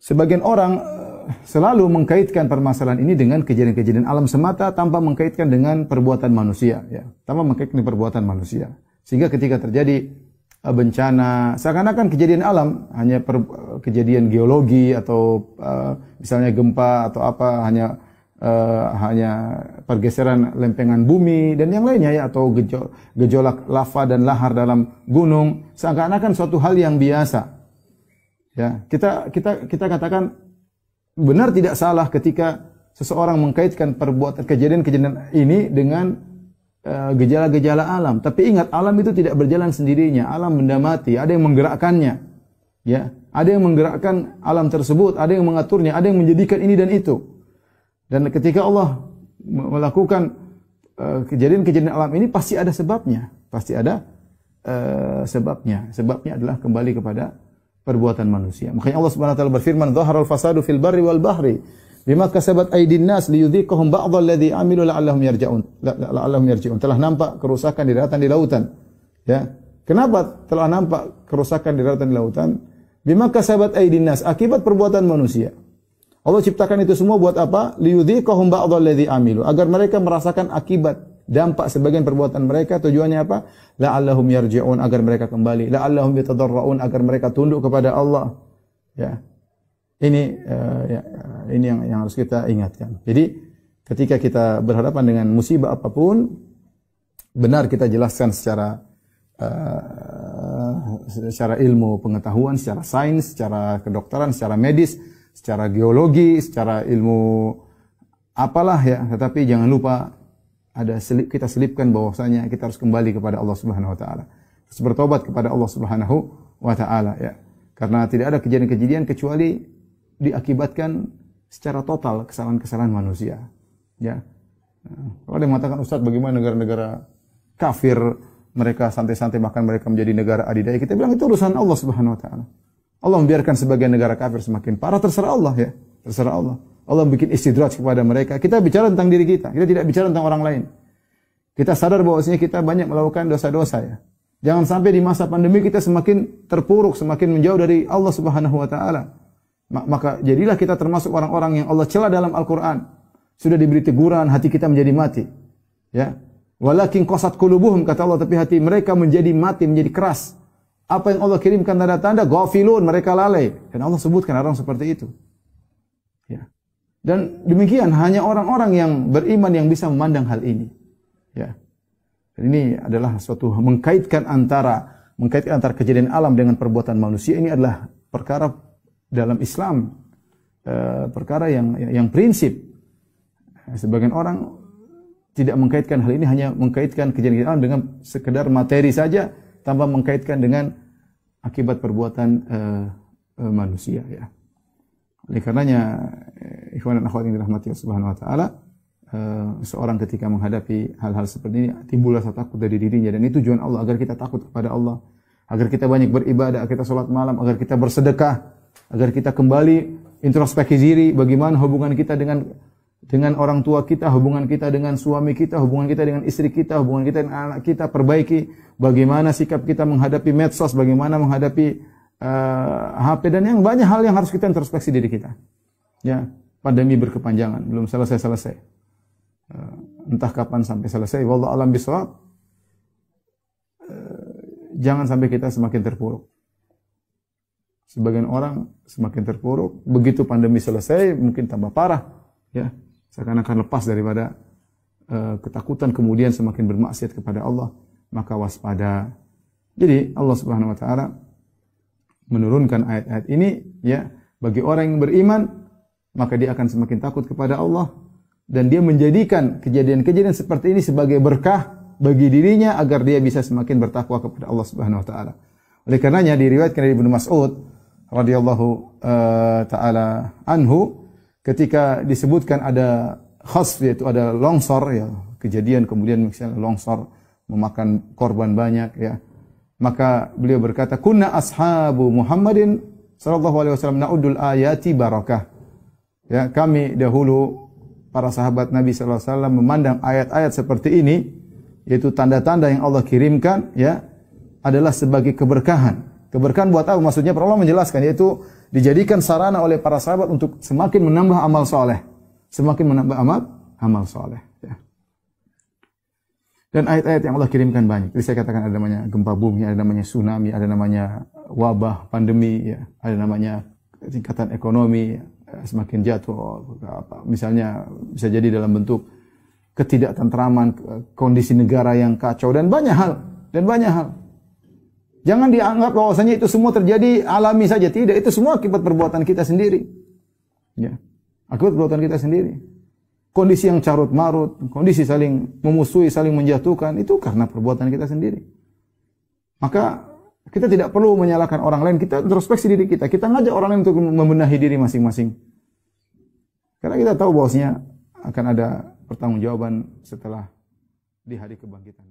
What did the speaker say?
sebagian orang selalu mengkaitkan permasalahan ini dengan kejadian-kejadian alam semata tanpa mengkaitkan dengan perbuatan manusia, ya. Tanpa mengkaitkan dengan perbuatan manusia. Sehingga ketika terjadi bencana, seakan-akan kejadian alam hanya kejadian geologi atau misalnya gempa atau apa hanya pergeseran lempengan bumi dan yang lainnya, ya, atau gejolak lava dan lahar dalam gunung, seakan-akan suatu hal yang biasa. Ya, kita katakan benar tidak salah ketika seseorang mengkaitkan perbuatan kejadian-kejadian ini dengan gejala-gejala alam. Tapi ingat, alam itu tidak berjalan sendirinya. Alam benda mati, ada yang menggerakkannya. Ya, ada yang menggerakkan alam tersebut, ada yang mengaturnya, ada yang menjadikan ini dan itu. Dan ketika Allah melakukan kejadian-kejadian alam ini pasti ada sebabnya. Pasti ada sebabnya. Sebabnya adalah kembali kepada perbuatan manusia. Makanya Allah Subhanahu wa taala berfirman, "Dhaharal fasadu fil barri wal bahri bima kasabat aydin nas liyudhiqahum ba'dhal ladzi amilu la'allahum yarji'un." Telah nampak kerusakan di daratan di lautan. Ya. Kenapa telah nampak kerusakan di daratan di lautan? Bima kasabat aydin nas, akibat perbuatan manusia. Allah ciptakan itu semua buat apa? Liyudhiqahum ba'dhal ladzi amilu, agar mereka merasakan akibat dampak sebagian perbuatan mereka. Tujuannya apa? La'allahum yarji'un, agar mereka kembali. La'allahum yatadarra'un, agar mereka tunduk kepada Allah. Ya. Ini yang harus kita ingatkan. Jadi ketika kita berhadapan dengan musibah apapun, benar kita jelaskan secara ilmu pengetahuan, secara sains, secara kedokteran, secara medis, secara geologi, secara ilmu apalah, ya. Tetapi jangan lupa kita selipkan bahwasanya kita harus kembali kepada Allah Subhanahu wa taala. Harus bertobat kepada Allah Subhanahu wa taala, ya. Karena tidak ada kejadian-kejadian kecuali diakibatkan secara total kesalahan-kesalahan manusia, ya. Kalau ada yang mengatakan, "Ustaz, bagaimana negara-negara kafir mereka santai-santai bahkan mereka menjadi negara adidaya?" Kita bilang itu urusan Allah Subhanahu wa taala. Allah membiarkan sebagian negara kafir semakin parah, terserah Allah, ya. Terserah Allah. Allah bikin istidraj kepada mereka. Kita bicara tentang diri kita. Kita tidak bicara tentang orang lain. Kita sadar bahwasanya kita banyak melakukan dosa-dosa, ya. Jangan sampai di masa pandemi kita semakin terpuruk, semakin menjauh dari Allah Subhanahu wa taala. Maka jadilah kita termasuk orang-orang yang Allah cela dalam Al-Qur'an. Sudah diberi teguran, hati kita menjadi mati. Ya. Walakin qasat qulubuhum, kata Allah, tapi hati mereka menjadi mati, menjadi keras. Apa yang Allah kirimkan tanda-tanda, ghafilun, mereka lalai. Dan Allah sebutkan orang seperti itu. Ya. Dan demikian hanya orang-orang yang beriman yang bisa memandang hal ini. Ya. Dan ini adalah suatu mengkaitkan antara kejadian alam dengan perbuatan manusia. Ini adalah perkara dalam Islam, perkara yang prinsip. Sebagian orang tidak mengkaitkan hal ini, hanya mengkaitkan kejadian alam dengan sekedar materi saja, tanpa mengkaitkan dengan akibat perbuatan manusia, ya. Oleh karenanya, ikhwan dan akhwat yang dirahmati Allah Subhanahu wa taala, seorang ketika menghadapi hal-hal seperti ini timbul rasa takut dari dirinya, dan itu tujuan Allah agar kita takut kepada Allah, agar kita banyak beribadah, agar kita salat malam, agar kita bersedekah, agar kita kembali introspeksi diri bagaimana hubungan kita dengan orang tua kita, hubungan kita dengan suami kita, hubungan kita dengan istri kita, hubungan kita dengan anak kita, perbaiki bagaimana sikap kita menghadapi medsos, bagaimana menghadapi HP, dan yang banyak hal yang harus kita introspeksi diri kita. Ya, pandemi berkepanjangan, belum selesai. Entah kapan sampai selesai. Wallahu a'lam bishawab. Jangan sampai kita semakin terpuruk. Sebagian orang semakin terpuruk, begitu pandemi selesai mungkin tambah parah, ya. Seakan-akan lepas daripada ketakutan, kemudian semakin bermaksiat kepada Allah, maka waspada. Jadi Allah Subhanahu wa taala menurunkan ayat-ayat ini, ya, bagi orang yang beriman, maka dia akan semakin takut kepada Allah, dan dia menjadikan kejadian-kejadian seperti ini sebagai berkah bagi dirinya agar dia bisa semakin bertakwa kepada Allah Subhanahu wa taala. Oleh karenanya diriwayatkan dari Ibnu Mas'ud radhiyallahu taala anhu, ketika disebutkan ada khasf, yaitu ada longsor, ya, kejadian kemudian misalnya longsor memakan korban banyak, ya, maka beliau berkata, kunna ashabu Muhammadin sallallahu alaihi wasallam na'udul ayati barakah. Ya, kami dahulu para sahabat Nabi sallallahu alaihi wasallam memandang ayat-ayat seperti ini, yaitu tanda-tanda yang Allah kirimkan, ya, adalah sebagai keberkahan. Keberkahan buat apa? Maksudnya para ulama menjelaskan, yaitu dijadikan sarana oleh para sahabat untuk semakin menambah amal soleh. Semakin menambah amal soleh. Ya. Dan ayat-ayat yang Allah kirimkan banyak. Jadi saya katakan ada namanya gempa bumi, ada namanya tsunami, ada namanya wabah, pandemi, ya. Ada namanya tingkatan ekonomi semakin jatuh. Misalnya bisa jadi dalam bentuk ketidaktentraman, kondisi negara yang kacau, dan banyak hal. Jangan dianggap bahwasanya itu semua terjadi alami saja. Tidak, itu semua akibat perbuatan kita sendiri. Ya. Akibat perbuatan kita sendiri. Kondisi yang carut marut, kondisi saling memusuhi, saling menjatuhkan, itu karena perbuatan kita sendiri. Maka kita tidak perlu menyalahkan orang lain, kita introspeksi diri kita. Kita ngajak orang lain untuk membenahi diri masing-masing. Karena kita tahu bahwasanya akan ada pertanggungjawaban setelah di hari kebangkitan.